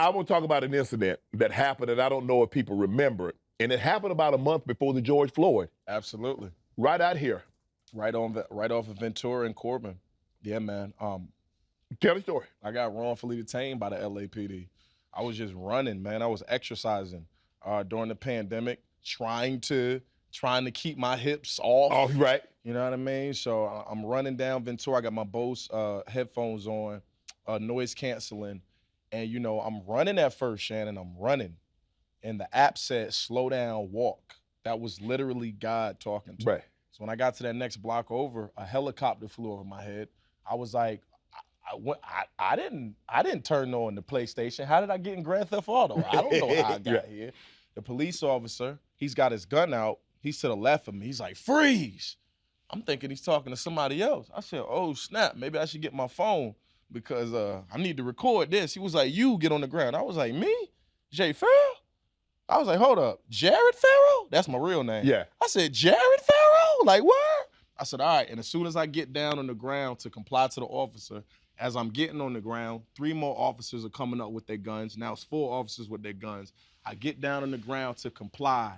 I want to talk about an incident that happened, and I don't know if people remember it. And it happened about a month before the George Floyd. Absolutely. Right out here. Right off of Ventura and Corbin. Yeah, man. Tell the story. I got wrongfully detained by the LAPD. I was just running, man. I was exercising during the pandemic, trying to keep my hips off. Oh, right. You know what I mean? So I'm running down Ventura. I got my Bose headphones on, noise canceling. And, you know, I'm running at first, Shannon. I'm running. And the app said, slow down, walk. That was literally God talking to me. Right. So when I got to that next block over, a helicopter flew over my head. I was like, I didn't turn on the PlayStation. How did I get in Grand Theft Auto? I don't know how I got here. The police officer, he's got his gun out. He's to the left of me. He's like, freeze. I'm thinking he's talking to somebody else. I said, oh, snap. Maybe I should get my phone because I need to record this. He was like, you get on the ground. I was like, me? Jay Pharoah? I was like, hold up. Jared Pharoah? That's my real name. Yeah. I said, Jared Pharoah? Like, what? I said, all right. And as soon as I get down on the ground to comply to the officer, as I'm getting on the ground, 3 more officers are coming up with their guns. Now it's 4 officers with their guns. I get down on the ground to comply.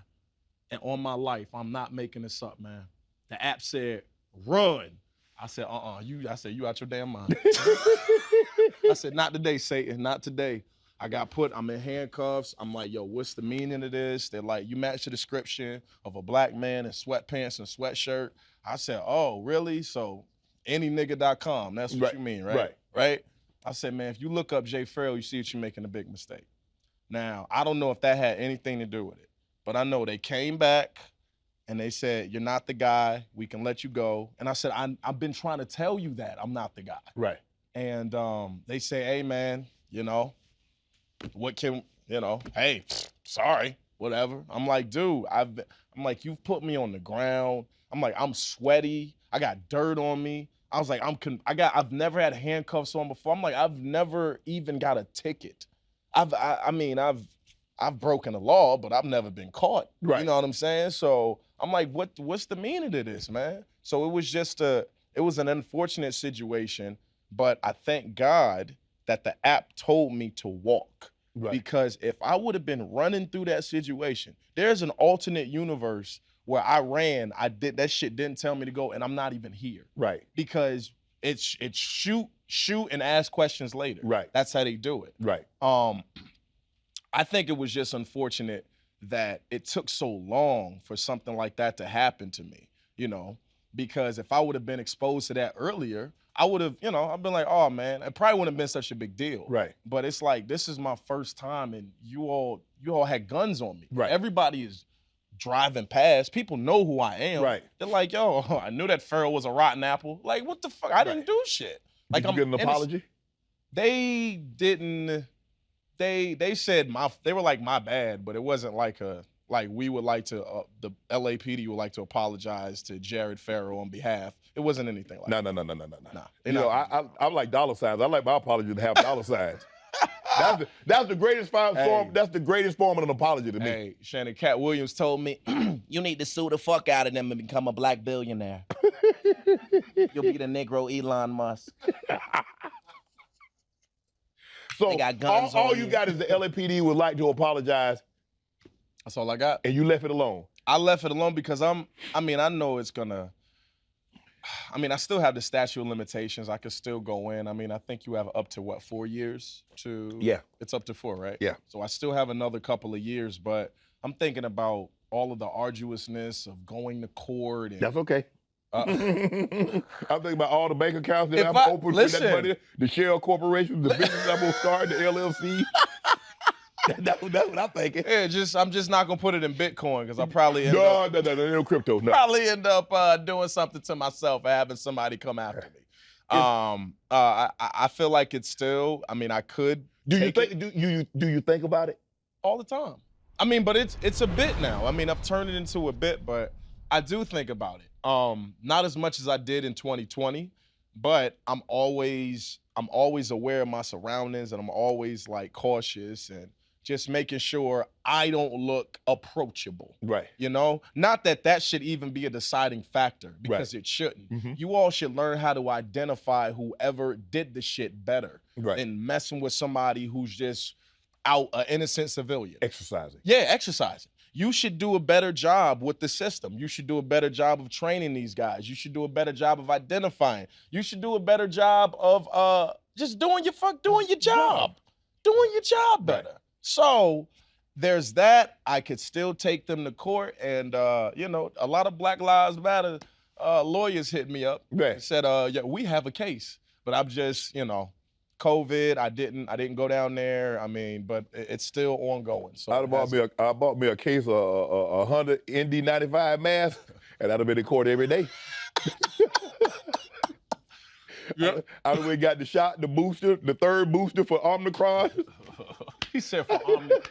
And on my life, I'm not making this up, man. The app said, run. I said, you out your damn mind. I said, not today, Satan, not today. I'm in handcuffs. I'm like, yo, what's the meaning of this? They're like, you match the description of a black man in sweatpants and sweatshirt. I said, oh, really? So anynigga.com, that's what you mean, right? Right? I said, man, if you look up Jay Pharoah, you see that you're making a big mistake. Now, I don't know if that had anything to do with it, but I know they came back and they said, you're not the guy. We can let you go. And I said, I've been trying to tell you that I'm not the guy. Right. And they say, hey, man, you know, hey, sorry, whatever. I'm like, dude, I'm like, you've put me on the ground. I'm like, I'm sweaty. I got dirt on me. I was like, I've never had handcuffs on before. I'm like, I've never even got a ticket. I've broken the law, but I've never been caught. Right. You know what I'm saying? So I'm like, what's the meaning of this, man? So it was an unfortunate situation, but I thank God that the app told me to walk. Right. Because if I would have been running through that situation, there's an alternate universe where I ran, that shit didn't tell me to go, and I'm not even here. Right. Because it's shoot, and ask questions later. Right. That's how they do it. Right. I think it was just unfortunate that it took so long for something like that to happen to me, you know, because if I would have been exposed to that earlier, I would have, I've been like, oh man, it probably wouldn't have been such a big deal. Right. But it's like, this is my first time and you all had guns on me. Right. Everybody is driving past. People know who I am. Right. They're like, yo, I knew that Pharoah was a rotten apple. Like, what the fuck? I didn't do shit. Like, did you get an apology? They didn't. They said they were like, my bad, but it wasn't like we would like to, the LAPD would like to apologize to Jared Pharoah on behalf. It wasn't anything like that. No. I like dollar signs. I like my apology to have dollar signs. That's the greatest form. That's the greatest form of an apology to me. Hey, Shannon, Cat Williams told me, you need to sue the fuck out of them and become a black billionaire. You'll be the Negro Elon Musk. So they got guns all you got is the LAPD would like to apologize. That's all I got. And you left it alone. I left it alone because I know it's gonna. I still have the statute of limitations. I could still go in. I think you have up to 4 years to. Yeah. It's up to 4, right? Yeah. So I still have another couple of years, but I'm thinking about all of the arduousness of going to court. And, that's okay. I'm thinking about all the bank accounts that I've opened with that money, the shell corporation, the business I'm gonna start, the LLC. That's what I'm thinking. Yeah, I'm just not gonna put it in Bitcoin because I probably end up no crypto. No. Probably end up doing something to myself or having somebody come after me. I feel like it's still. I could. Do you think about it all the time? But it's a bit now. I've turned it into a bit, but I do think about it. Not as much as I did in 2020, but I'm always aware of my surroundings and I'm always like cautious and just making sure I don't look approachable. Right. Not that should even be a deciding factor because it shouldn't. Mm-hmm. You all should learn how to identify whoever did the shit better than messing with somebody who's just out an innocent civilian. Exercising. Yeah, exercising. You should do a better job with the system. You should do a better job of training these guys. You should do a better job of identifying. You should do a better job of just doing your job. Doing your job better. Right. So there's that. I could still take them to court. And, you know, a lot of Black Lives Matter lawyers hit me up and said, yeah, we have a case. But I'm just, you know, COVID, I didn't go down there. I mean, but it's still ongoing. So I bought me a case of 100 ND95 masks, and I'd have been in court every day. Yep. I went got the shot, the booster, the third booster for Omicron. He said for Omicron.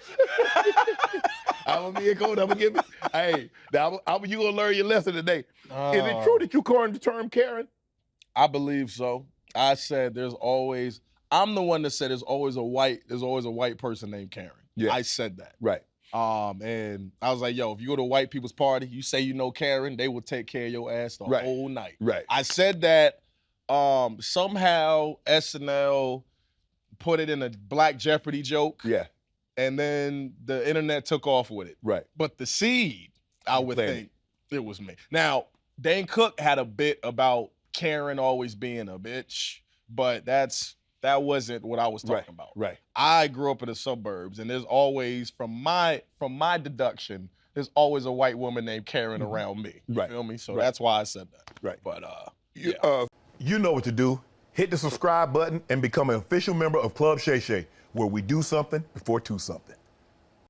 I'm gonna be in court. I'm gonna give it. Hey, you gonna learn your lesson today. Is it true that you coined the term Karen? I believe so. I said I'm the one that said there's always a white person named Karen. Yeah. I said that. Right. And I was like, yo, if you go to a white people's party, you say you know Karen, they will take care of your ass the whole night. Right. I said that somehow SNL put it in a Black Jeopardy joke. Yeah. And then the internet took off with it. Right. But the seed, I would think it was me. Now, Dane Cook had a bit about Karen always being a bitch, but that wasn't what I was talking about. Right. I grew up in the suburbs, and there's always, from my deduction, there's always a white woman named Karen around me. You feel me? So that's why I said that. Right. But yeah. You know what to do. Hit the subscribe button and become an official member of Club Shay Shay, where we do something before two something.